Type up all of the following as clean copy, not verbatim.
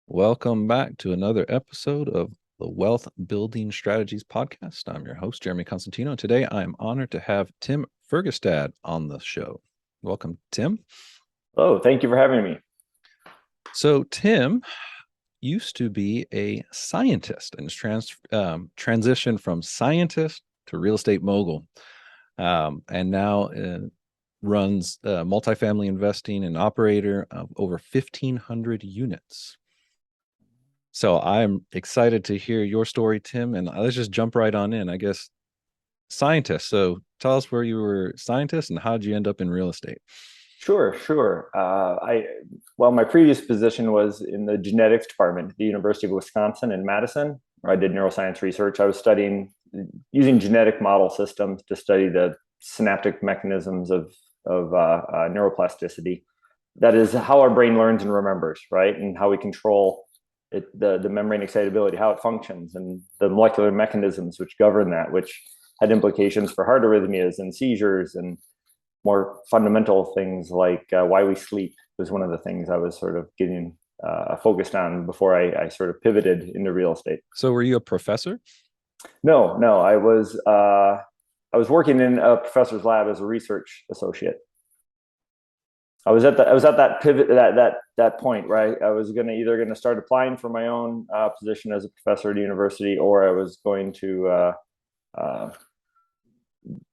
Welcome back to another episode of the Wealth Building Strategies Podcast. I'm your host, Jeremy Constantino. Today, I am honored to have Tim Fergestad on the show. Welcome, Tim. Oh, thank you for having me. So, Tim used to be a scientist and transitioned from scientist to real estate mogul, and now runs multifamily investing and operator of over 1,500 units. So I'm excited to hear your story, Tim, and let's just jump right on in. I guess scientist. So tell us where you were a scientist and how did you end up in real estate? Sure. My previous position was in the genetics department at the University of Wisconsin in Madison, where I did neuroscience research. I was studying using genetic model systems to study the synaptic mechanisms of neuroplasticity. That is how our brain learns and remembers, right? And how we control the membrane excitability, how it functions, and the molecular mechanisms which govern that, which had implications for heart arrhythmias and seizures and more fundamental things like why we sleep was one of the things I was sort of getting focused on before I sort of pivoted into real estate. So were you a professor? No, I was working in a professor's lab as a research associate. I was at that pivot, that point, right? I was either gonna start applying for my own position as a professor at a university, or I was going to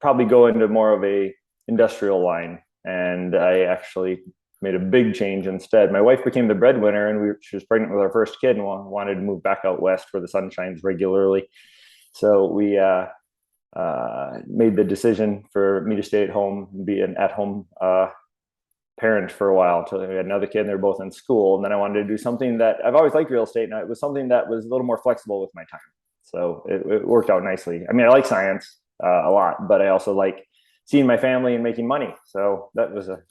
probably go into more of a industrial line. And I actually made a big change instead. My wife became the breadwinner, and she was pregnant with our first kid and wanted to move back out west where the sun shines regularly. So we made the decision for me to stay at home and be an at-home parent for a while until we had another kid and they're both in school. And then I wanted to do something that I've always liked real estate, and it was something that was a little more flexible with my time. So it worked out nicely. I mean, I like science a lot, but I also like seeing my family and making money. So that was a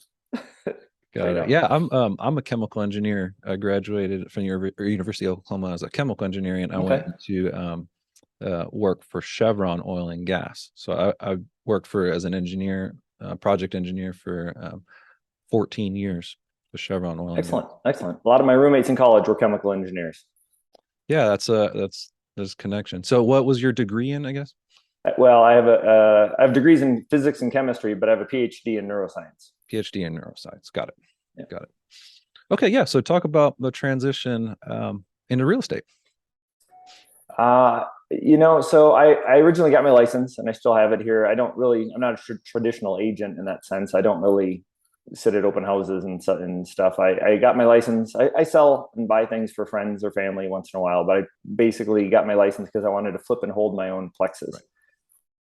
Got it. Yeah, I'm a chemical engineer. I graduated from University of Oklahoma as a chemical engineer, and I went okay. to work for Chevron Oil and Gas. So I worked as an engineer, project engineer for 14 years with Chevron Oil and Gas. Excellent. A lot of my roommates in college were chemical engineers. Yeah, that's connection. So what was your degree in, I guess? Well, I have degrees in physics and chemistry, but I have a PhD in neuroscience. PhD in neuroscience. Got it. Yeah. Got it. Okay, yeah. So talk about the transition into real estate. So I originally got my license and I still have it here. I'm not a traditional agent in that sense. I don't really sit at open houses and stuff. I got my license. I sell and buy things for friends or family once in a while, but I basically got my license because I wanted to flip and hold my own plexes. Right.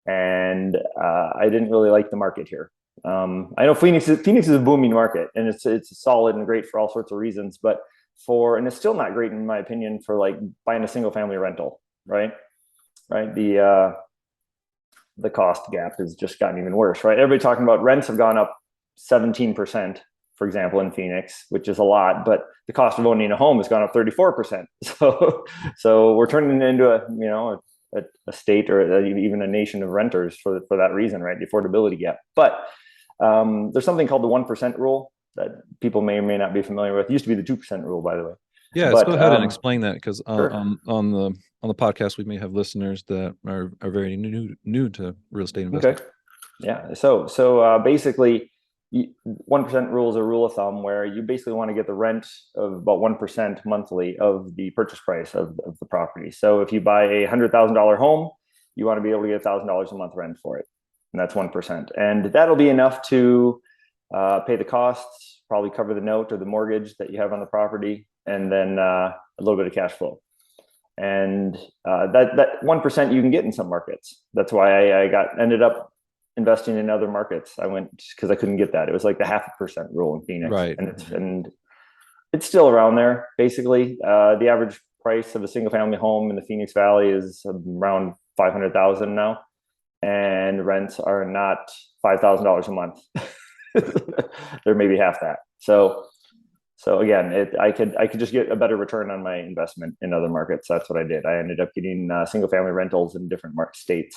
And I didn't really like the market here. I know Phoenix is a booming market, and it's solid and great for all sorts of reasons, and it's still not great in my opinion for like buying a single family rental, right? Right. The cost gap has just gotten even worse, right? Everybody talking about rents have gone up 17%, for example, in Phoenix, which is a lot, but the cost of owning a home has gone up 34%. So we're turning into a state or even a nation of renters for that reason, right? The affordability gap. But there's something called the 1% rule that people may or may not be familiar with. It used to be the 2% rule, by the way. Yeah, let's go ahead and explain that, because sure. on the podcast we may have listeners that are very new to real estate investing. Okay. Yeah. So basically, 1% rule is a rule of thumb where you basically want to get the rent of about 1% monthly of the purchase price of the property. So if you buy a $100,000 home, you want to be able to get $1,000 a month rent for it, and that's 1%, and that'll be enough to pay the costs, probably cover the note or the mortgage that you have on the property, and then a little bit of cash flow. And that 1% you can get in some markets. That's why I ended up investing in other markets. I went because I couldn't get that. It was like the 0.5% rule in Phoenix, right? And it's still around there. Basically, the average price of a single family home in the Phoenix Valley is around $500,000 now, and rents are not $5,000 a month. They're maybe half that. So again, I could just get a better return on my investment in other markets. That's what I did. I ended up getting single family rentals in different states,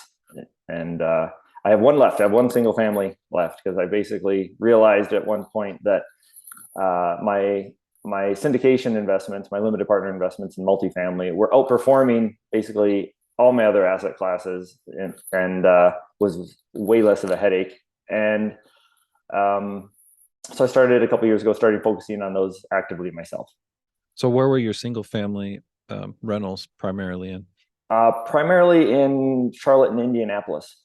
and I have one left. I have one single family left because I basically realized at one point that my my syndication investments, my limited partner investments in multifamily were outperforming basically all my other asset classes, and was way less of a headache. And so I started a couple years ago, started focusing on those actively myself. So where were your single family rentals primarily in? Primarily in Charlotte and Indianapolis.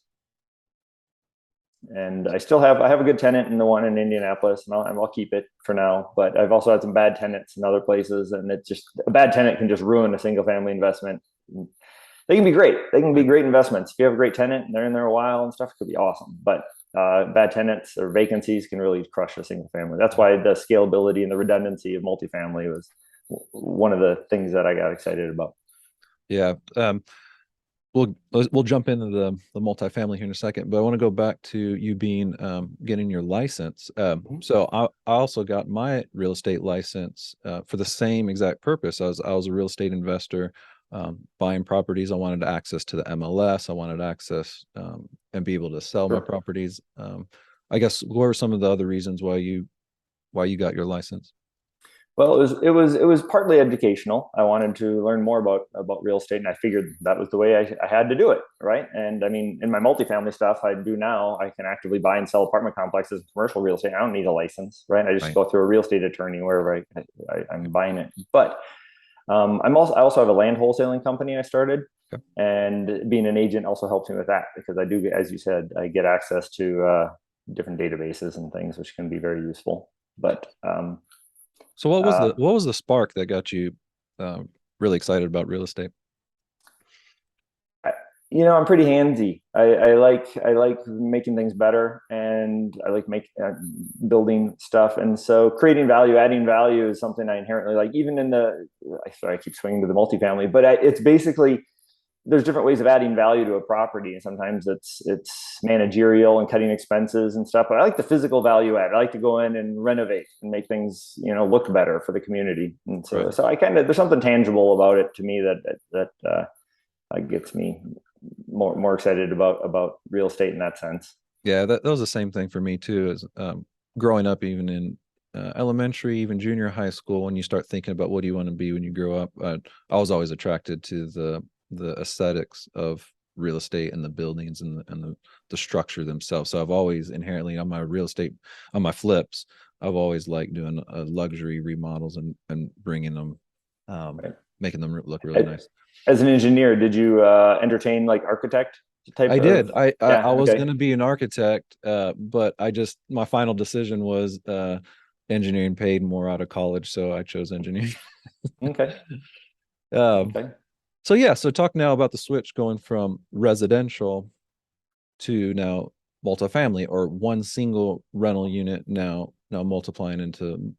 And I have a good tenant in the one in Indianapolis, and I'll keep it for now. But I've also had some bad tenants in other places, and it's just a bad tenant can just ruin a single family investment. They can be great. They can be great investments. If you have a great tenant and they're in there a while and stuff, it could be awesome. But bad tenants or vacancies can really crush a single family. That's why the scalability and the redundancy of multifamily was one of the things that I got excited about. Yeah. We'll jump into the multifamily here in a second, but I want to go back to you being getting your license. So I also got my real estate license for the same exact purpose. I was a real estate investor, buying properties. I wanted access to the MLS. I wanted access and be able to sell my properties. I guess what were some of the other reasons why you got your license? Well, it was partly educational. I wanted to learn more about real estate, and I figured that was the way I had to do it, right? And I mean, in my multifamily stuff I do now, I can actively buy and sell apartment complexes, commercial real estate. I don't need a license, right? I just Right. go through a real estate attorney wherever I'm buying it. But I also have a land wholesaling company I started, Okay. and being an agent also helps me with that because I do, as you said, I get access to different databases and things, which can be very useful. But So uh, what was the spark that got you really excited about real estate? I, I'm pretty handsy. I like making things better, and I like building stuff. And so creating value, adding value is something I inherently like. Even in the, sorry, I keep swinging to the multifamily, but it's basically there's different ways of adding value to a property, and sometimes it's managerial and cutting expenses and stuff. But I like the physical value add. I like to go in and renovate and make things look better for the community. And Right. so I kind of there's something tangible about it to me that gets me more excited about real estate in that sense. Yeah, that was the same thing for me too. As growing up, even in elementary, even junior high school, when you start thinking about what do you want to be when you grow up, I was always attracted to the aesthetics of real estate and the buildings and the structure themselves. So I've always inherently on my real estate on my flips, I've always liked doing luxury remodels and bringing them, um, Right. making them look really nice. As an engineer, did you entertain like architect type I did. of? I Yeah. was Okay. going to be an architect, but I just my final decision was engineering paid more out of college, so I chose engineering. Okay. um, Okay. so yeah, so talk now about the switch going from residential to now multifamily or one single rental unit now multiplying into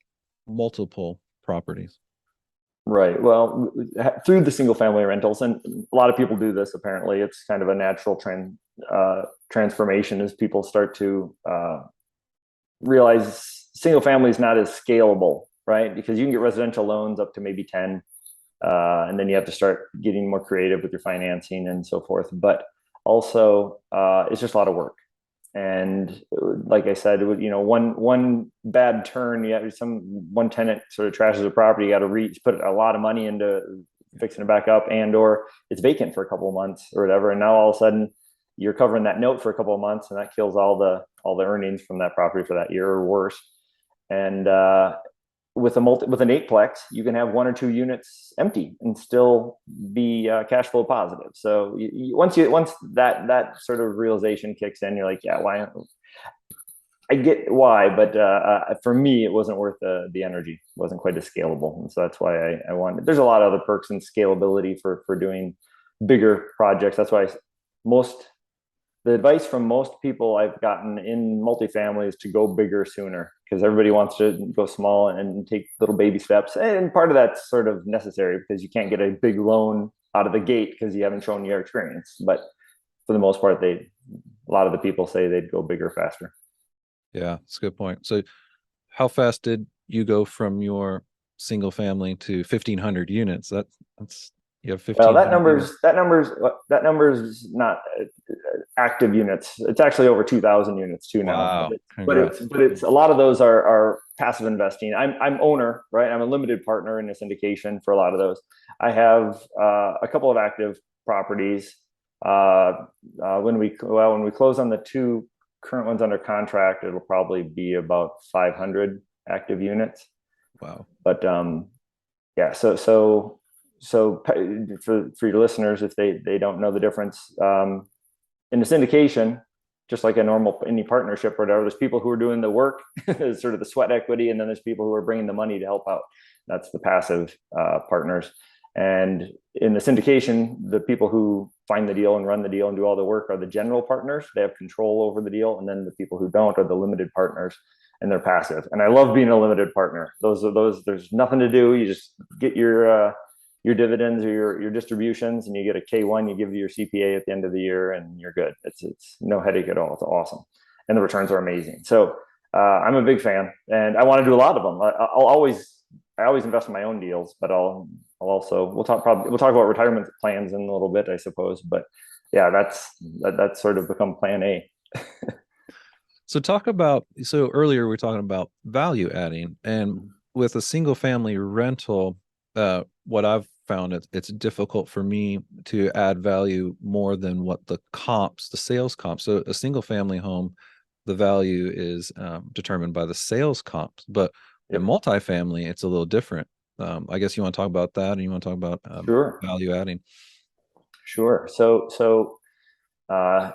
multiple properties. Right. Well, through the single family rentals, and a lot of people do this. Apparently, it's kind of a natural transformation as people start to realize single family is not as scalable, right? Because you can get residential loans up to maybe 10, and then you have to start getting more creative with your financing and so forth. But also, it's just a lot of work. And like I said, one bad turn, you have one tenant sort of trashes a property, you got to put a lot of money into fixing it back up, and or it's vacant for a couple of months or whatever, and now all of a sudden you're covering that note for a couple of months, and that kills all the earnings from that property for that year or worse. And with an eightplex, you can have one or two units empty and still be cash flow positive. So once that sort of realization kicks in, you're like, yeah, why? I get why, but for me, it wasn't worth the energy. It wasn't quite as scalable, and so that's why I wanted. There's a lot of other perks and scalability for doing bigger projects. That's why most the advice from most people I've gotten in multifamily is to go bigger sooner because everybody wants to go small and take little baby steps. And part of that's sort of necessary because you can't get a big loan out of the gate because you haven't shown your experience. But for the most part, a lot of the people say they'd go bigger faster. Yeah, that's a good point. So how fast did you go from your single family to 1,500 units? That's You have Well, 1,500 units. that number's not active units. It's actually over 2,000 units too now. Wow. But it's a lot of those are passive investing. I'm owner, right? I'm a limited partner in a syndication for a lot of those. I have a couple of active properties. When we close on the two current ones under contract, it'll probably be about 500 active units. Wow. But yeah, so for your listeners, if they don't know the difference, in the syndication, just like a normal any partnership or whatever, there's people who are doing the work, sort of the sweat equity, and then there's people who are bringing the money to help out. That's the passive partners. And in the syndication, the people who find the deal and run the deal and do all the work are the general partners. They have control over the deal, and then the people who don't are the limited partners, and they're passive. And I love being a limited partner. Those. There's nothing to do. You just get your dividends or your distributions, and you get a K1, you give your CPA at the end of the year, and you're good. It's no headache at all. It's awesome. And the returns are amazing. So I'm a big fan, and I want to do a lot of them. I always invest in my own deals, but we'll talk about retirement plans in a little bit, I suppose. But yeah, that's sort of become plan A. So earlier we were talking about value adding, and with a single family rental, what I've found it's difficult for me to add value more than what the sales comps. So a single family home, the value is determined by the sales comps, but in multifamily, it's a little different. I guess you want to talk about that, and you want to talk about Sure. value adding. Sure. So I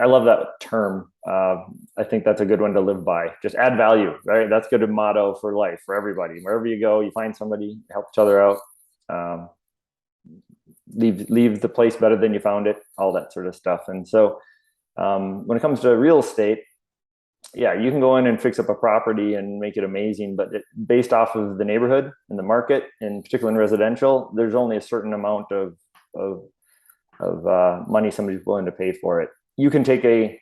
love that term. I think that's a good one to live by. Just add value, right? That's a good motto for life, for everybody. Wherever you go, you find somebody, help each other out. Leave the place better than you found it, all that sort of stuff. And so when it comes to real estate, yeah, you can go in and fix up a property and make it amazing, but based off of the neighborhood and the market, and particularly in residential, there's only a certain amount of money somebody's willing to pay for it. You can take an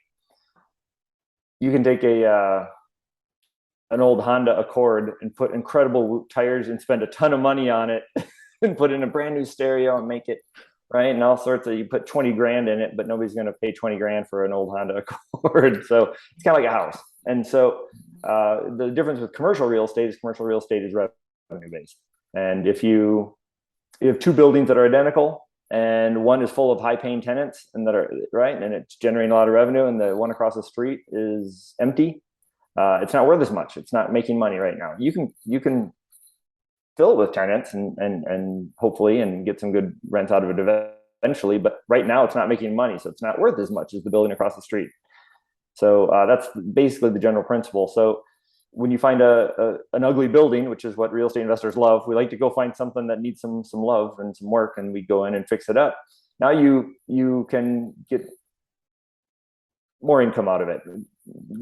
old Honda Accord and put incredible tires and spend a ton of money on it and put in a brand new stereo and make it right, and all sorts of, you put 20 grand in it, but nobody's going to pay 20 grand for an old Honda Accord. So it's kind of like a house. And so the difference with commercial real estate is revenue based. And if you have two buildings that are identical, and one is full of high paying tenants and that are right, and it's generating a lot of revenue, and the one across the street is empty, it's not worth as much. It's not making money right now. You can fill it with tenants and hopefully and get some good rent out of it eventually, but right now it's not making money, so it's not worth as much as the building across the street. So that's basically the general principle. So when you find an ugly building, which is what real estate investors love, we like to go find something that needs some love and some work, and we go in and fix it up. Now you can get more income out of it,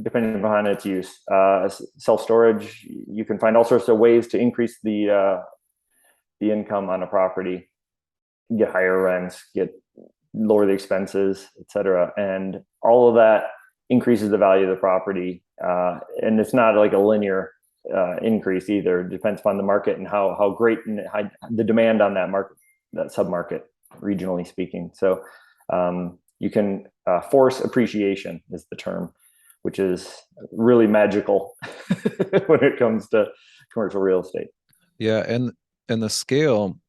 depending upon its use. Self-storage, you can find all sorts of ways to increase the income on a property, get higher rents, lower the expenses, etc. And all of that increases the value of the property. And it's not like a linear increase either. It depends upon the market and how great and the demand on that market, that sub-market, regionally speaking. So you can force appreciation is the term, which is really magical when it comes to commercial real estate. Yeah, and the scale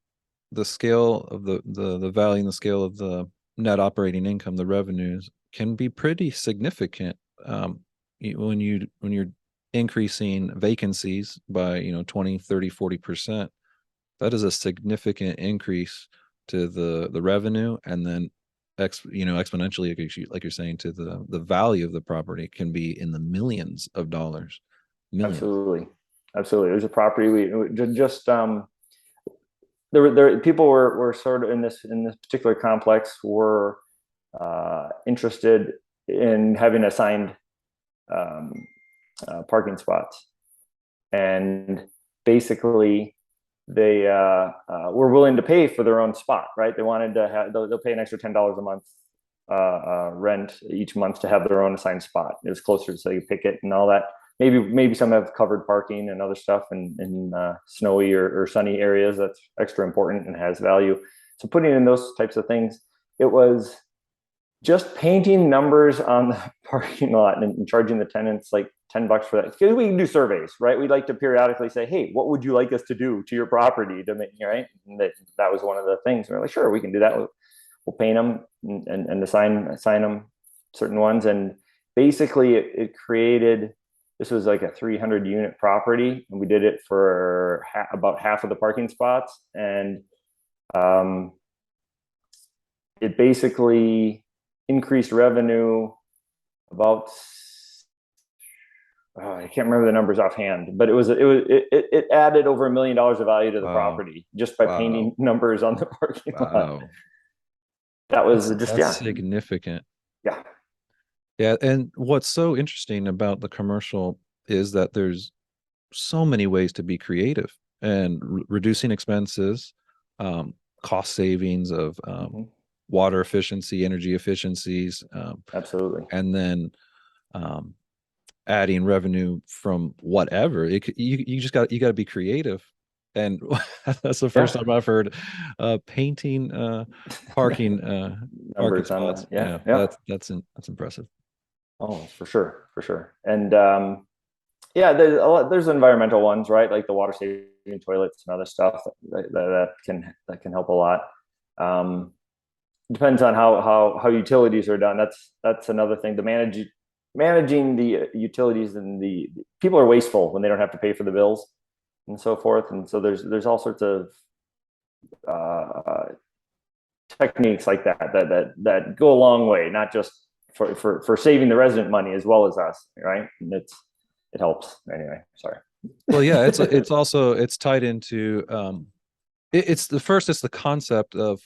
of the value and the scale of the net operating income, the revenues, can be pretty significant when you're increasing vacancies by 20, 30, 40%. That is a significant increase to the revenue, and then exponentially, like you're saying, to the value of the property can be in the millions of dollars. Absolutely. There's a property we just there people were sort of in this particular complex were interested in having assigned parking spots, and basically they were willing to pay for their own spot, right? They wanted to have, they'll pay an extra $10 a month rent each month to have their own assigned spot. It was closer, so you pick it and all that. Maybe some have covered parking and other stuff in snowy or sunny areas. That's extra important and has value. So putting in those types of things, it was just painting numbers on the parking lot and charging the tenants like $10 for that. Because we can do surveys, right? We'd like to periodically say, hey, what would you like us to do to your property to make, right? And that was one of the things. We're like, sure, we can do that. We'll paint them and assign them certain ones. And basically it created, this was like a 300 unit property, and we did it for about half of the parking spots. And it basically increased revenue about, I can't remember the numbers offhand, but it added over $1 million of value to the property just by painting numbers on the parking lot. That was that's significant. Yeah. Yeah. And what's so interesting about the commercial is that there's so many ways to be creative and reducing expenses, cost savings of water efficiency, energy efficiencies, absolutely, and then adding revenue from whatever. You got to be creative, and that's the first time I've heard painting parking numbers parking on spots. that. That's impressive. Oh, for sure. And there's environmental ones, right? Like the water saving toilets and other stuff that can help a lot. Depends on how utilities are done. That's another thing. Managing the utilities, and the people are wasteful when they don't have to pay for the bills and so forth. And so there's all sorts of techniques like that go a long way, not just for saving the resident money as well as us, right? And it helps anyway. Sorry. Well, yeah, it's also it's tied into it's the concept of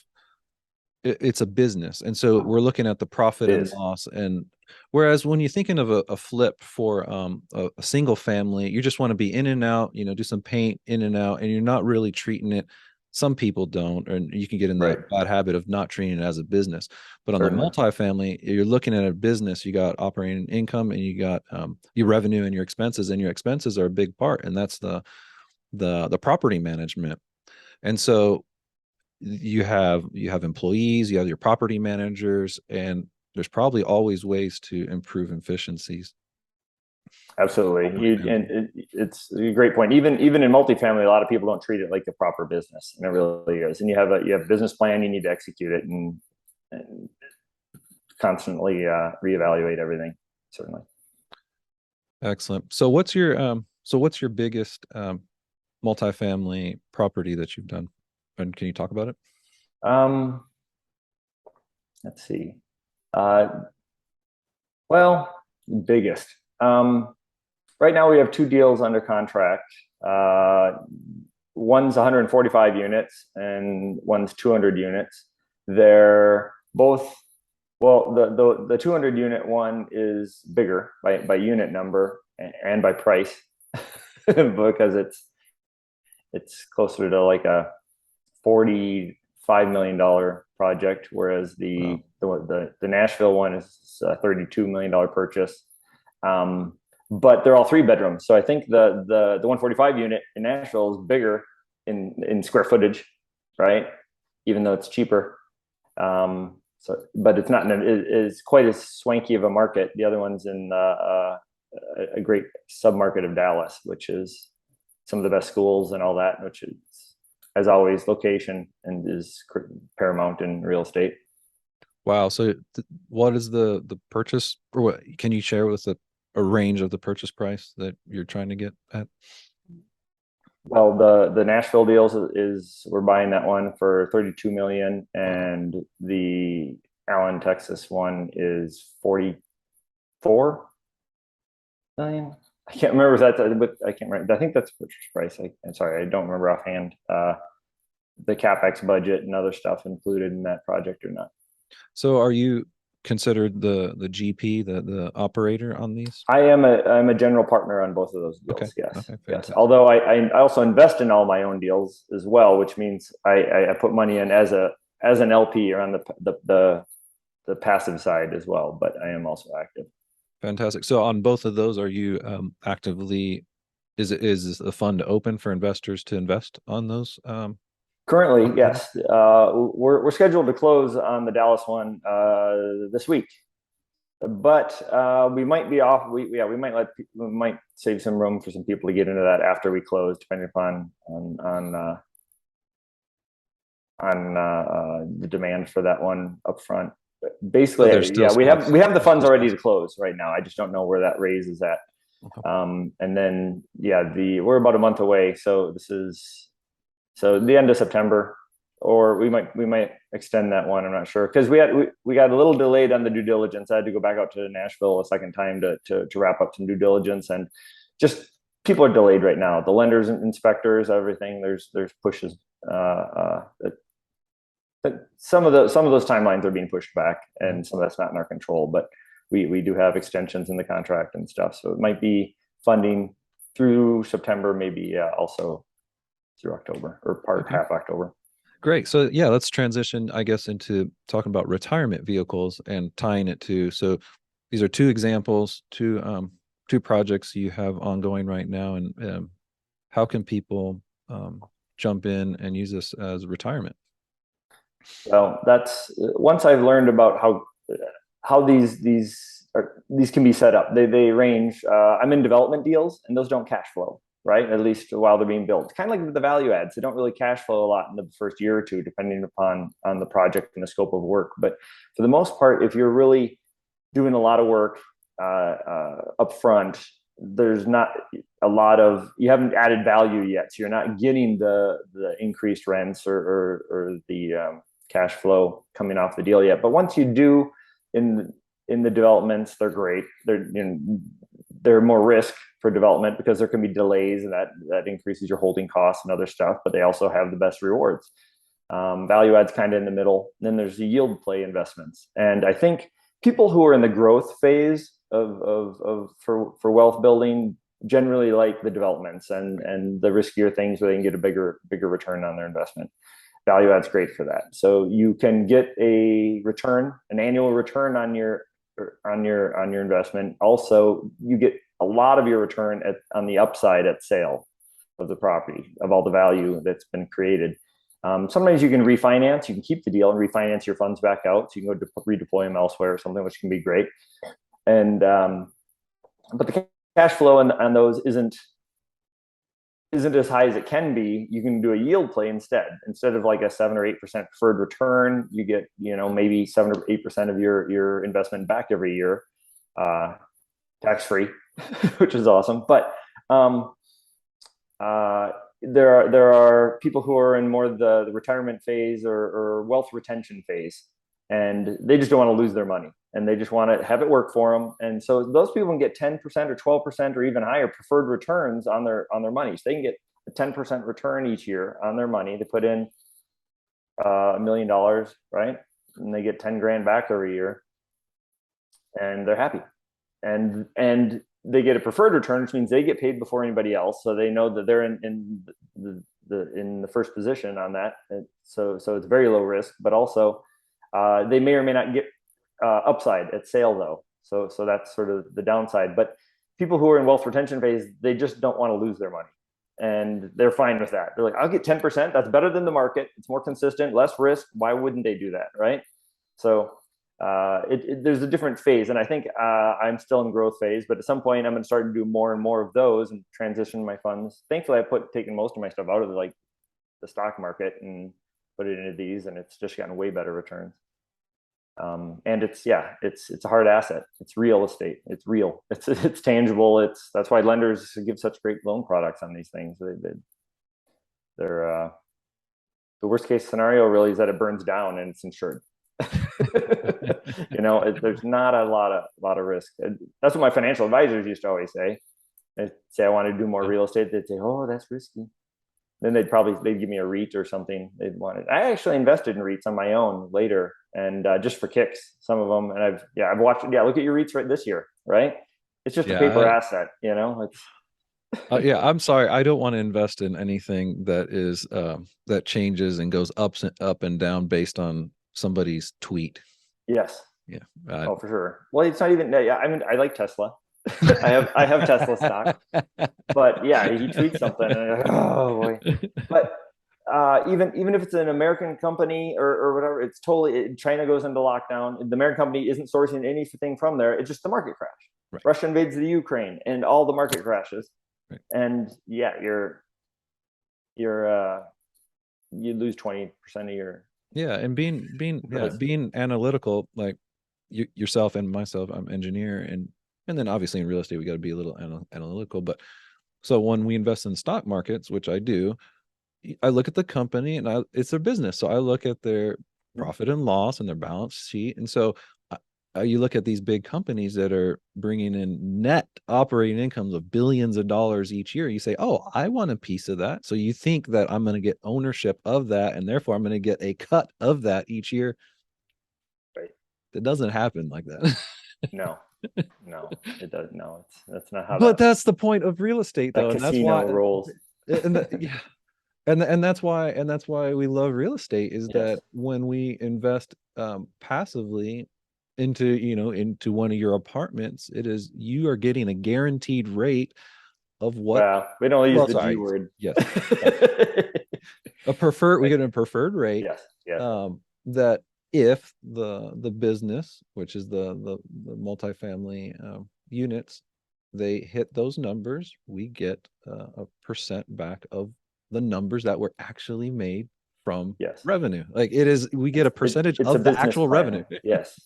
it's a business, and so we're looking at the profit and loss. And whereas when you're thinking of a flip for a single family, you just want to be in and out, do some paint in and out, and you're not really treating it. Some people don't, and you can get in the bad habit of not treating it as a business. But on the multifamily, you're looking at a business. You got operating income, and you got your revenue and your expenses, and your expenses are a big part, and that's the property management. And so you have employees, you have your property managers, and there's probably always ways to improve efficiencies. Absolutely. It's a great point. Even in multifamily, a lot of people don't treat it like a proper business, and it really is. And you have a business plan, you need to execute it and constantly reevaluate everything. Certainly. Excellent. So what's your biggest multifamily property that you've done? And can you talk about it? Let's see. Biggest. Right now we have 2 deals under contract. One's 145 units and one's 200 units. They're both, well, the 200 unit one is bigger by unit number and by price because it's closer to like a $45 million project, whereas the Nashville one is a $32 million purchase. But they're all 3 bedrooms. So I think the 145 unit in Nashville is bigger in square footage, right? Even though it's cheaper. But it's not it's quite as swanky of a market. The other one's in a great submarket of Dallas, which is some of the best schools and all that, which is, as always, location and is paramount in real estate. Wow. So what is the purchase, or what can you share with a range of the purchase price that you're trying to get at? Well, the Nashville deals is we're buying that one for 32 million, and the Allen, Texas one is 44 million. I can't remember if that's, but I can't remember. I think that's the purchase price. I'm sorry, I don't remember offhand. The CapEx budget and other stuff included in that project or not. So are you considered the GP, the operator on these? I'm a general partner on both of those deals. Okay. Yes. Okay, yes. Although I also invest in all my own deals as well, which means I put money in as an LP or on the passive side as well, but I am also active. Fantastic. So on both of those, are you actively, is the fund open for investors to invest on those Currently, yes. We're scheduled to close on the Dallas one this week, but we might be off. We might save some room for some people to get into that after we close, depending upon the demand for that one up front. So there's Basically, still yeah, we have spots. the funds There's already spots. to close right now. I just don't know where that raise is at. Okay. And then yeah, we're about a month away, so this is the end of September, or we might extend that one. I'm not sure because we got a little delayed on the due diligence. I had to go back out to Nashville a second time to wrap up some due diligence, and just people are delayed right now. The lenders and inspectors, everything. There's pushes. Some of those timelines are being pushed back, and some of that's not in our control. But we do have extensions in the contract and stuff, so it might be funding through September, maybe also through October or Okay. half October. Great. So yeah, let's transition, I guess, into talking about retirement vehicles and tying it to. So these are two examples, two projects you have ongoing right now, and how can people jump in and use this as retirement? Well, that's once I've learned about how these can be set up. They range. I'm in development deals, and those don't cash flow, right? At least while they're being built. Kind of like the value adds, they don't really cash flow a lot in the first year or two, depending upon on the project and the scope of work. But for the most part, if you're really doing a lot of work up front, there's not a lot of, you haven't added value yet, so you're not getting the increased rents or the cash flow coming off the deal yet. But once you do in the developments, they're great. They're more risk for development because there can be delays, and that increases your holding costs and other stuff. But they also have the best rewards. Value adds kind of in the middle. Then there's the yield play investments, and I think people who are in the growth phase for wealth building generally like the developments and the riskier things where they can get a bigger return on their investment. Value adds great for that. So you can get an annual return on your investment. Also, you get a lot of your return on the upside at sale of the property, of all the value that's been created. Sometimes you can refinance. You can keep the deal and refinance your funds back out, so you can go redeploy them elsewhere or something, which can be great. And but the cash flow on those isn't as high as it can be. You can do a yield play instead of like a 7 or 8% preferred return. You get maybe 7 or 8% of your investment back every year, tax free, which is awesome. But there are people who are in more the retirement phase or wealth retention phase, and they just don't want to lose their money, and they just want to have it work for them. And so those people can get 10% or 12% or even higher preferred returns on their money. So they can get a 10% return each year on their money. They put in $1 million, right? And they get 10 grand back every year, and they're happy. And they get a preferred return, which means they get paid before anybody else, so they know that they're in the first position on that. And so it's very low risk, but also they may or may not get upside at sale though. So that's sort of the downside. But people who are in wealth retention phase, they just don't want to lose their money, and they're fine with that. They're like, I'll get 10%. That's better than the market. It's more consistent, less risk. Why wouldn't they do that, right? So there's a different phase, and I think I'm still in growth phase, but at some point I'm going to start to do more and more of those and transition my funds. Thankfully, I've taken most of my stuff out of the stock market and put it into these, and it's just gotten way better returns. And it's a hard asset. It's real estate. It's real. It's tangible. That's why lenders give such great loan products on these things. They're the worst case scenario really is that it burns down and it's insured. There's not a lot of risk. That's what my financial advisors used to always say. They'd say I want to do more real estate. They'd say, "Oh, that's risky." Then they'd give me a REIT or something. They'd want it. I actually invested in REITs on my own later, and just for kicks, some of them. And I've watched. Yeah, look at your REITs right this year, right? It's just a paper asset, It's I'm sorry. I don't want to invest in anything that is that changes and goes up and down based on somebody's tweet. Yes. Yeah. For sure. Well, it's not even. Yeah, I mean, I like Tesla. I have Tesla stock, but yeah, he tweets something, and I'm like, oh boy. But even if it's an American company or whatever, it's totally, China goes into lockdown. The American company isn't sourcing anything from there. It's just the market crash. Right. Russia invades the Ukraine and all the market crashes. Right. And yeah, you lose 20% of your. Yeah. And being analytical, like yourself and myself, I'm engineer, and then obviously in real estate, we got to be a little analytical. But so when we invest in stock markets, which I do, I look at the company and it's their business. So I look at their profit and loss and their balance sheet. And so you look at these big companies that are bringing in net operating incomes of billions of dollars each year. You say, oh, I want a piece of that. So you think that I'm going to get ownership of that, and therefore I'm going to get a cut of that each year. Right. It doesn't happen like that. No, it does. No, that's not how. But that's the point of real estate, though, that and that's casino why. rolls. Yeah, and that's why we love real estate, is that when we invest passively into one of your apartments, you are getting a guaranteed rate of what. Well, we don't use the G word. Yes. We get a preferred rate. Yes. That if the business, which is the multifamily units, they hit those numbers, we get a percent back of the numbers that were actually made from revenue. Like we get a percentage of the actual revenue. Yes,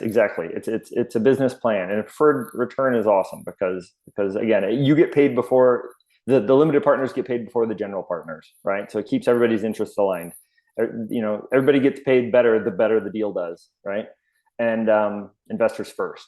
exactly. It's a business plan, and a preferred return is awesome because again, you get paid before the limited partners get paid before the general partners, right? So it keeps everybody's interests aligned. Everybody gets paid better the better the deal does, right? And investors first.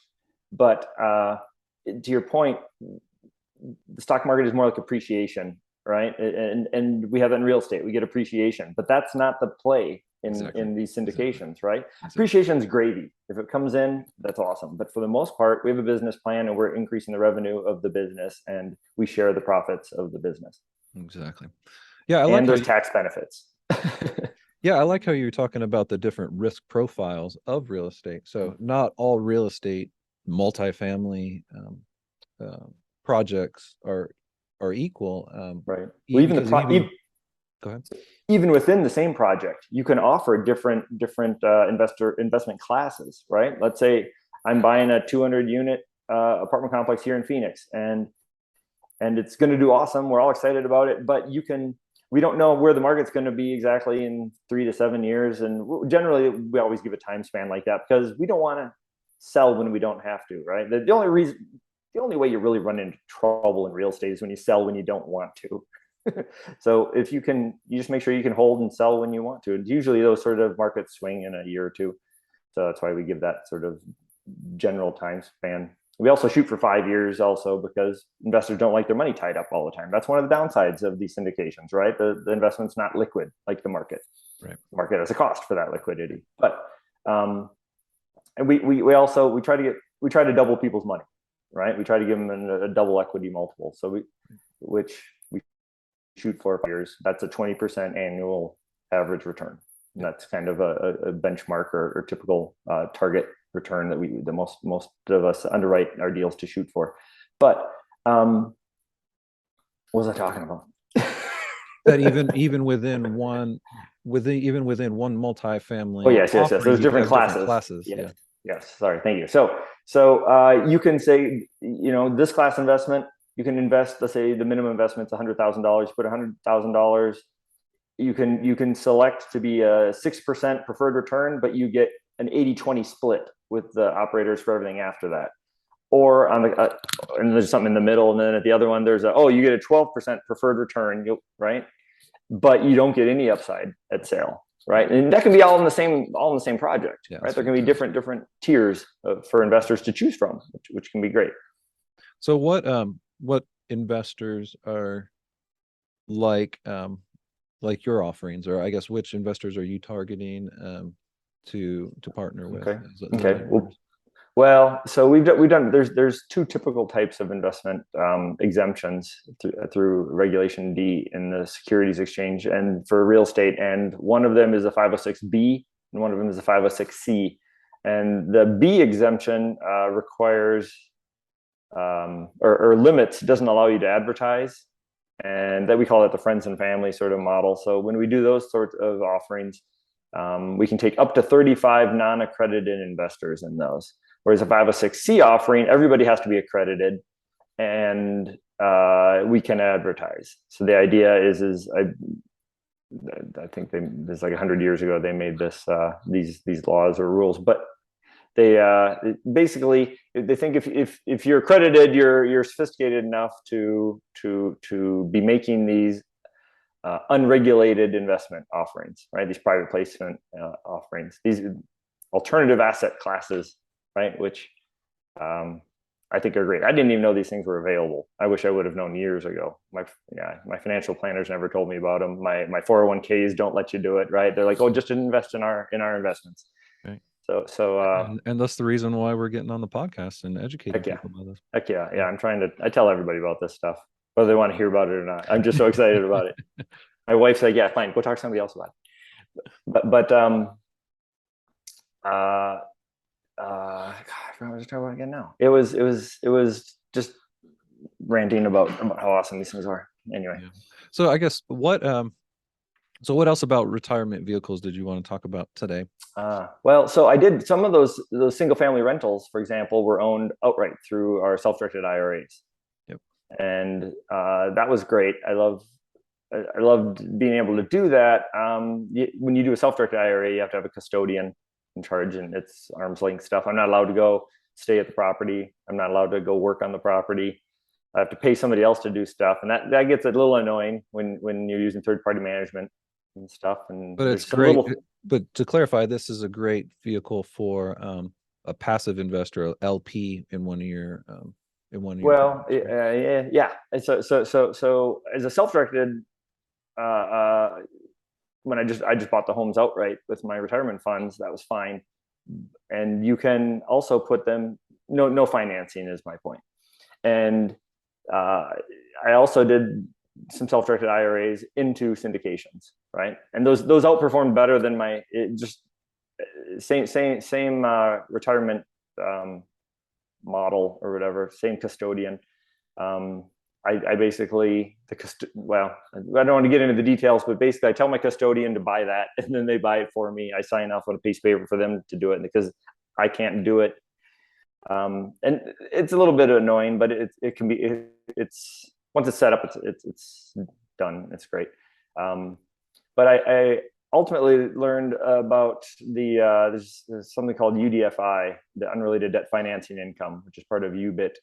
But to your point, the stock market is more like appreciation, right? And we have that in real estate. We get appreciation, but that's not the play in these syndications, right? Appreciation is gravy. If it comes in, that's awesome. But for the most part, we have a business plan, and we're increasing the revenue of the business, and we share the profits of the business. Exactly. Yeah, and there's tax benefits. Yeah, I like how you're talking about the different risk profiles of real estate. So not all real estate multifamily projects are equal. Right. Well, go ahead. Even within the same project, you can offer different investment classes, right? Let's say I'm buying a 200 unit apartment complex here in Phoenix, and it's going to do awesome. We're all excited about it, but we don't know where the market's going to be exactly in 3 to 7 years. And generally we always give a time span like that because we don't want to sell when we don't have to, right? The only way you really run into trouble in real estate is when you sell when you don't want to. So if you just make sure you can hold and sell when you want to. And usually those sort of markets swing in a year or two. So that's why we give that sort of general time span. We also shoot for 5 years also because investors don't like their money tied up all the time. That's one of the downsides of these syndications, right? The investment's not liquid like the market. Right. The market has a cost for that liquidity. But and we try to double people's money, right? We try to give them a double equity multiple. So which we shoot for 5 years. That's a 20% annual average return. And that's kind of a benchmark or typical target return that most of us underwrite our deals to shoot for. But what was I talking about? That even within one multifamily. Oh yes. There's different classes. Yes. Sorry. Thank you. So you can say, this class investment, you can invest. Let's say the minimum investment's $100,000. You put $100,000. You can select to be a 6% preferred return, but you get an 80-20 split with the operators for everything after that. Or and there's something in the middle, and then at the other one there's you get a 12% preferred return, right? But you don't get any upside at sale, right? And that can be all in the same project, right? There can be different tiers for investors to choose from, which can be great. So what investors are like your offerings, or I guess which investors are you targeting to partner with? Okay. Well, so we've done. There's two typical types of investment exemptions through Regulation D in the Securities Exchange and for real estate, and one of them is a 506B and one of them is a 506C. And the B exemption requires or limits, doesn't allow you to advertise, and that we call it the friends and family sort of model. So when we do those sorts of offerings, we can take up to 35 non-accredited investors in those. Whereas if I have a 6C offering, everybody has to be accredited, and we can advertise. So the idea is I think there's like 100 years ago they made these laws or rules, but they basically they think if you're accredited, you're sophisticated enough to be making these unregulated investment offerings, right? These private placement offerings, these alternative asset classes, right? Which I think are great. I didn't even know these things were available. I wish I would have known years ago. My financial planners never told me about them. My 401ks don't let you do it, right? They're like, oh, just invest in our investments. Right. So And that's the reason why we're getting on the podcast and educating heck yeah, people about this. heck yeah. I tell everybody about this stuff, whether they want to hear about it or not. I'm just so excited about it. My wife's like, yeah, fine, go talk to somebody else about it. But God, I forgot what I was talking about again now. It was just ranting about how awesome these things are. Anyway. Yeah. So I guess what else about retirement vehicles did you want to talk about today? Well, so I did some of those single family rentals, for example, were owned outright through our self-directed IRAs. Yep. And that was great. I loved being able to do that. When you do a self-directed IRA, you have to have a custodian in charge, and it's arm's length stuff. I'm not allowed to go stay at the property. I'm not allowed to go work on the property. I have to pay somebody else to do stuff, and that gets a little annoying when you're using third-party management and stuff. And But it's great. But to clarify, this is a great vehicle for a passive investor, LP, in one of your well, yeah. So as a self-directed, when I just bought the homes outright with my retirement funds, that was fine. And you can also put them, no financing is my point. And I also did some self-directed IRAs into syndications, right? And those outperformed better than my same retirement model or whatever, same custodian. I basically well, I don't want to get into the details, but basically I tell my custodian to buy that, and then they buy it for me. I sign off on a piece of paper for them to do it because I can't do it. And it's a little bit annoying, but it can be it's once it's set up, it's done. It's great. But I ultimately learned about there's something called UDFI, the unrelated debt financing income, which is part of UBIT,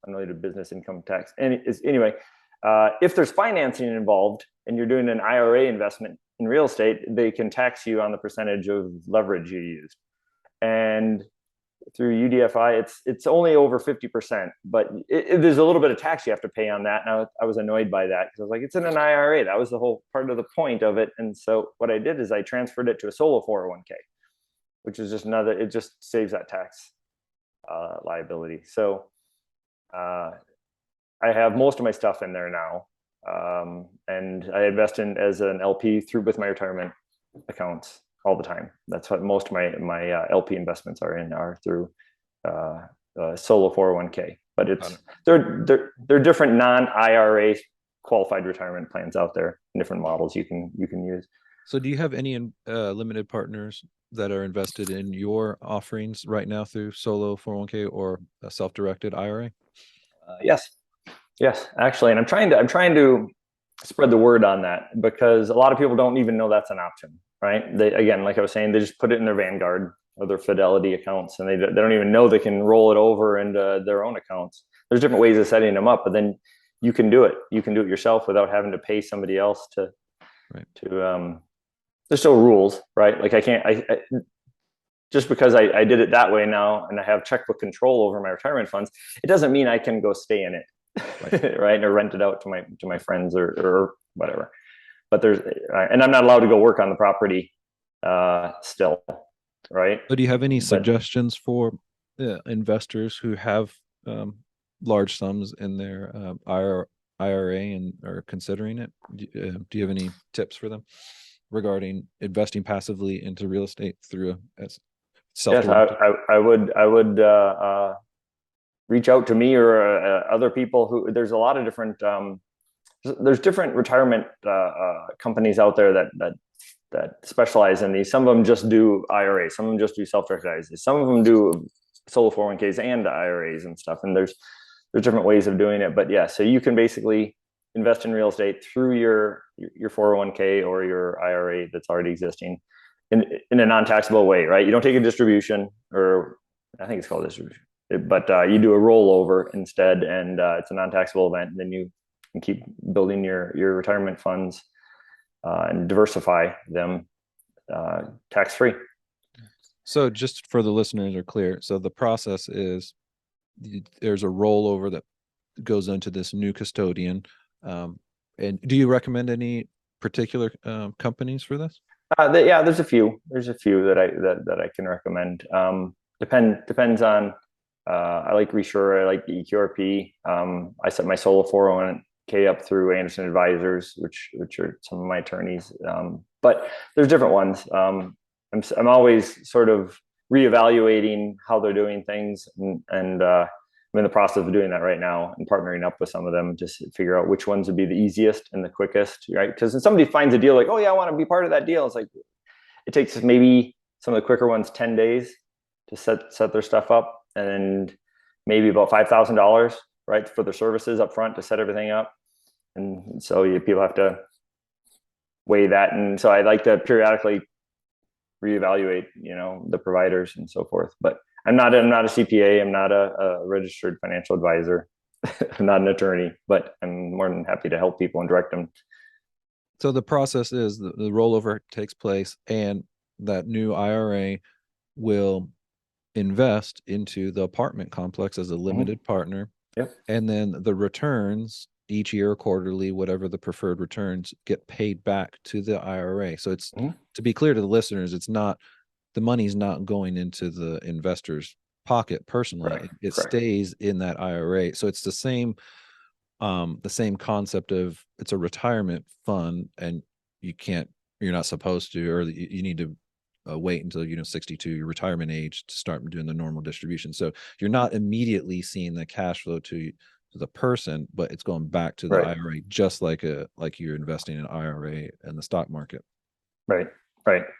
unrelated business income tax. And anyway, if there's financing involved and you're doing an IRA investment in real estate, they can tax you on the percentage of leverage you used. And through UDFI, it's only over 50%, but there's a little bit of tax you have to pay on that. And I was annoyed by that because I was like, it's in an IRA. That was the whole part of the point of it. And so what I did is I transferred it to a solo 401k, which is just it just saves that tax liability. So I have most of my stuff in there now. And I invest in as an LP with my retirement accounts all the time. That's what most of my LP investments are through solo 401k. But they're different non-IRA qualified retirement plans out there, different models you can use. So do you have any limited partners that are invested in your offerings right now through solo 401k or a self-directed IRA? Yes, actually, and I'm trying to spread the word on that because a lot of people don't even know that's an option, right? They, again, like I was saying, they just put it in their Vanguard or their Fidelity accounts, and they don't even know they can roll it over into their own accounts. There's different ways of setting them up, but then you can do it. You can do it yourself without having to pay somebody else to. There's still rules, right? Like I just because I did it that way now and I have checkbook control over my retirement funds, it doesn't mean I can go stay in it. Right, or rent it out to my friends or whatever. But and I'm not allowed to go work on the property still, right? So do you have any suggestions for investors who have large sums in their IRA and are considering it? Do you have any tips for them regarding investing passively into real estate through a self-directed? Yes, I would reach out to me or other people there's a lot of different there's different retirement companies out there that specialize in these. Some of them just do IRAs. Some of them just do self-directed IRAs. Some of them do solo 401ks and IRAs and stuff. And there's different ways of doing it. But yeah, so you can basically invest in real estate through your 401k or your IRA that's already existing in a non-taxable way, right? You don't take a distribution, or I think it's called distribution, but you do a rollover instead, and it's a non-taxable event. And then you can keep building your retirement funds and diversify them tax-free. So just for the listeners are clear, so the process is there's a rollover that goes into this new custodian. And do you recommend any particular companies for this? Yeah, there's a few. There's a few that I can recommend. Depends on. I like Resure. I like EQRP. I set my solo 401k up through Anderson Advisors, which are some of my attorneys. But there's different ones. I'm always sort of reevaluating how they're doing things, and I'm in the process of doing that right now and partnering up with some of them just to figure out which ones would be the easiest and the quickest, right? Because when somebody finds a deal like, oh yeah, I want to be part of that deal, it's like it takes maybe some of the quicker ones 10 days to set their stuff up, and maybe about $5,000, right, for their services up front to set everything up. And so people have to weigh that. And so I like to periodically reevaluate, the providers and so forth. But I'm not a CPA. I'm not a registered financial advisor. I'm not an attorney, but I'm more than happy to help people and direct them. So the process is the rollover takes place, and that new IRA will invest into the apartment complex as a limited partner. Yep. And then the returns each year, quarterly, whatever the preferred returns, get paid back to the IRA. So it's to be clear to the listeners, it's not, the money's not going into the investor's pocket personally. Correct. It stays in that IRA. So it's the same concept of, it's a retirement fund, and you're not supposed to, or you need to wait until 62, your retirement age, to start doing the normal distribution. So you're not immediately seeing the cash flow to the person, but it's going back to the IRA, just like you're investing in an IRA in the stock market. Right.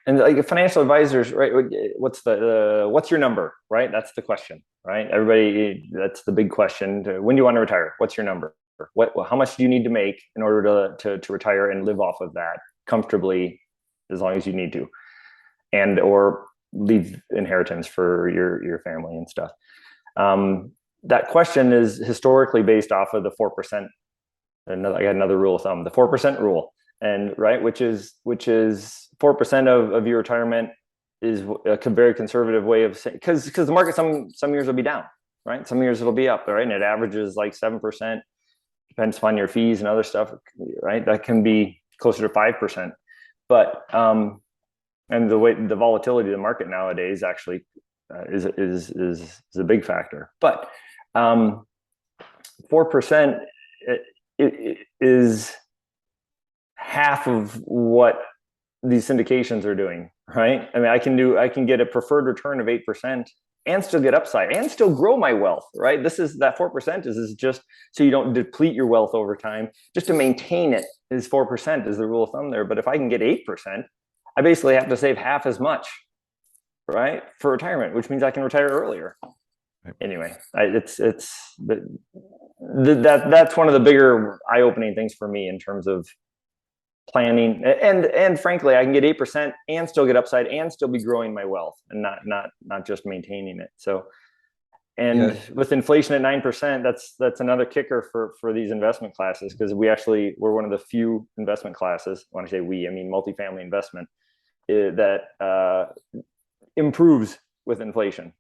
And like financial advisors, right? What's your number, right? That's the question, right? Everybody, that's the big question. When do you want to retire? What's your number? How much do you need to make in order to retire and live off of that comfortably, as long as you need to, and or leave inheritance for your family and stuff. That question is historically based off of the 4%. I got another rule of thumb, the 4% rule, and right, which is 4% of your retirement is a very conservative way of saying, because the market some years will be down, right? Some years it'll be up, right? And it averages like 7%. Depends upon your fees and other stuff, right? That can be closer to 5%. But and the volatility of the market nowadays actually is a big factor. But 4% is half of what these syndications are doing, right? I mean, I can get a preferred return of 8% and still get upside and still grow my wealth, right? That 4% is just so you don't deplete your wealth over time. Just to maintain it is 4% is the rule of thumb there. But if I can get 8%, I basically have to save half as much, right, for retirement, which means I can retire earlier. Right. Anyway, that's one of the bigger eye-opening things for me in terms of planning, and frankly, I can get 8% and still get upside and still be growing my wealth and not just maintaining it. So, and with inflation at 9%, that's another kicker for these investment classes, because we're one of the few investment classes. When I say we, I mean multifamily investment, that improves with inflation.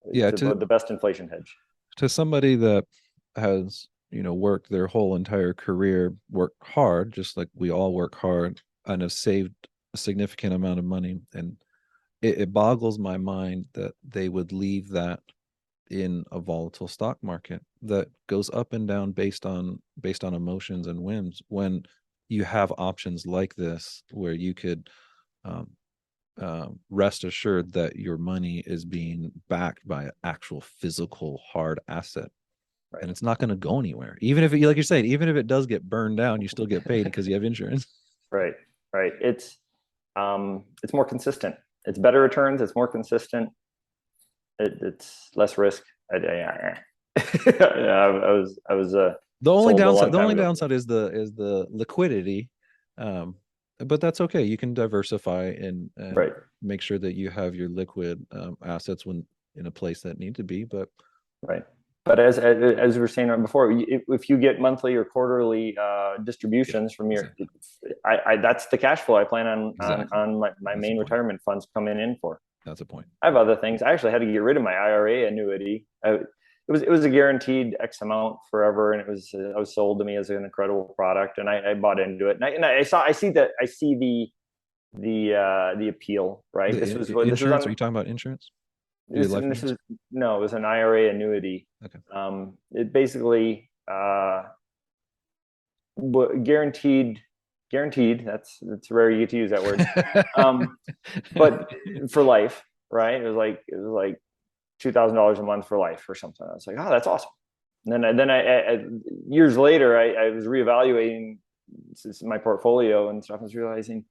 It's the best inflation hedge. To somebody that has worked their whole entire career, worked hard, just like we all work hard, and have saved a significant amount of money, and it boggles my mind that they would leave that in a volatile stock market that goes up and down based on emotions and whims, when you have options like this where you could rest assured that your money is being backed by an actual physical hard asset. and right, it's not going to go anywhere. Even if it, like you're saying, even if it does get burned down, you still get paid because you have insurance. right, right. It's more consistent. It's better returns. It's more consistent. It's less risk. I was sold a long The time only ago. downside is the liquidity. Um, but that's okay. You can diversify and Right, make sure that you have your liquid assets when in a place that need to be. But right. But as we were saying before, if you get monthly or quarterly yeah, distributions from your, exactly, that's the cash flow I plan on exactly. my That's the main point. retirement funds coming in for. That's the point. I have other things. I actually had to get rid of my IRA annuity. It was a guaranteed X amount forever, and it was sold to me as an incredible product, and I bought into it. And I see the appeal. Right. This was Insurance? Are on you talking about insurance? Your life this insurance? is no, it was an IRA annuity. Okay. It basically guaranteed that's rare you get to use that word. Um, but for life, right? It was like $2,000 a month for life or something. I was like, oh, that's awesome. And then years later, I was reevaluating my portfolio and stuff. I was realizing,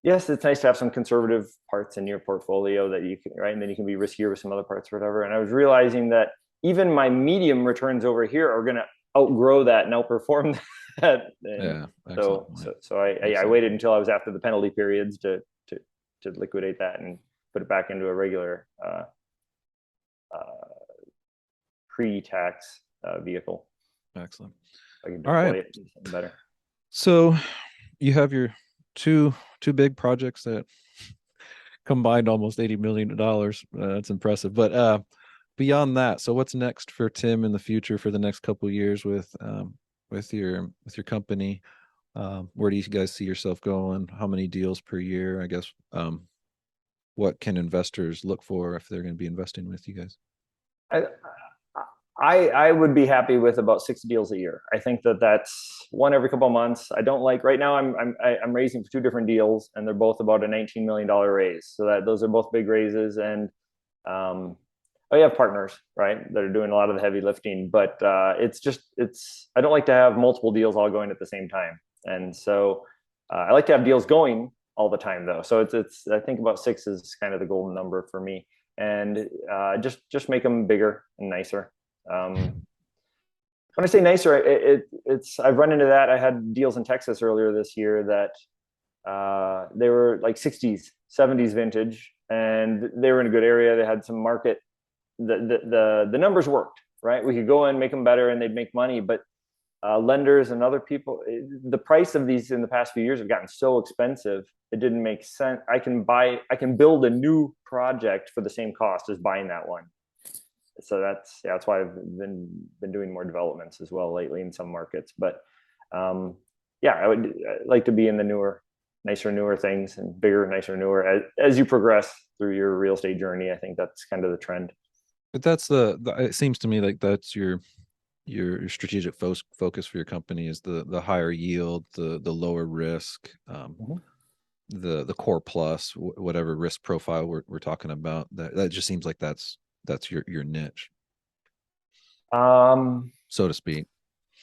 yes, it's nice to have some conservative parts in your portfolio that you can, right? And then you can be riskier with some other parts or whatever. And I was realizing that even my medium returns over here are going to outgrow that and outperform that. And Yeah, excellent point. I Excellent waited point. until I was after the penalty periods to liquidate that and put it back into a regular uh, pre-tax vehicle. Excellent. I can All right. deploy it to something better. So you have your two big projects that combined almost $80 million. That's impressive. But beyond that, so what's next for Tim in the future for the next couple of years with your company? Where do you guys see yourself going? How many deals per year? I guess what can investors look for if they're going to be investing with you guys? I, I would be happy with about 6 deals a year. I think that's one every couple of months. I don't like right now. I'm raising for two different deals, and they're both about a $19 million raise. So that those are both big raises, and I have partners right that are doing a lot of the heavy lifting. But it's I don't like to have multiple deals all going at the same time, and so I like to have deals going all the time though. So it's I think about six is kind of the golden number for me, and just make them bigger and nicer. When I say nicer, it's I've run into that. I had deals in Texas earlier this year that they were like 60s, 70s vintage, and they were in a good area. They had some market. The numbers worked, right? We could go in, make them better, and they'd make money. But lenders and other people, the price of these in the past few years have gotten so expensive. It didn't make sense. I can build a new project for the same cost as buying that one. So that's why I've been doing more developments as well lately in some markets. But yeah, I'd like to be in the newer things and bigger, nicer, newer as you progress through your real estate journey. I think that's kind of the trend. But that's it seems to me like that's your strategic focus for your company is the higher yield, the lower risk, Mm-hmm. the core plus, whatever risk profile we're talking about. That just seems like that's your niche, Um, so to speak.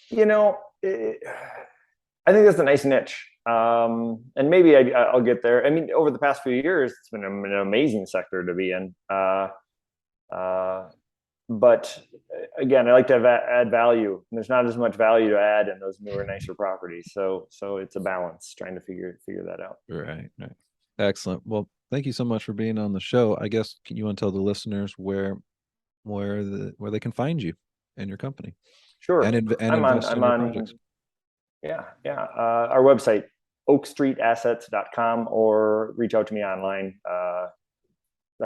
you know, I think that's a nice niche. And maybe I'll get there. I mean, over the past few years, it's been an amazing sector to be in. Uh, but again, I like to add value. There's not as much value to add in those newer, nicer properties. So it's a balance trying to figure that out. Right, right. Excellent. Well, thank you so much for being on the show. I guess you want to tell the listeners where they can find you and your company Sure. and invest in I'm your on, projects. yeah. Our website, oakstreetassets.com, or reach out to me online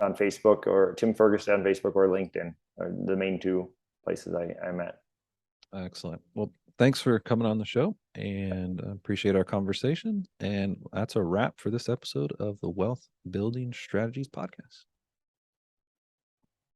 on Facebook, or Tim Fergestad on Facebook, or LinkedIn are the main two places I'm at. Excellent. Well, thanks for coming on the show and appreciate our conversation. And that's a wrap for this episode of the Wealth Building Strategies Podcast.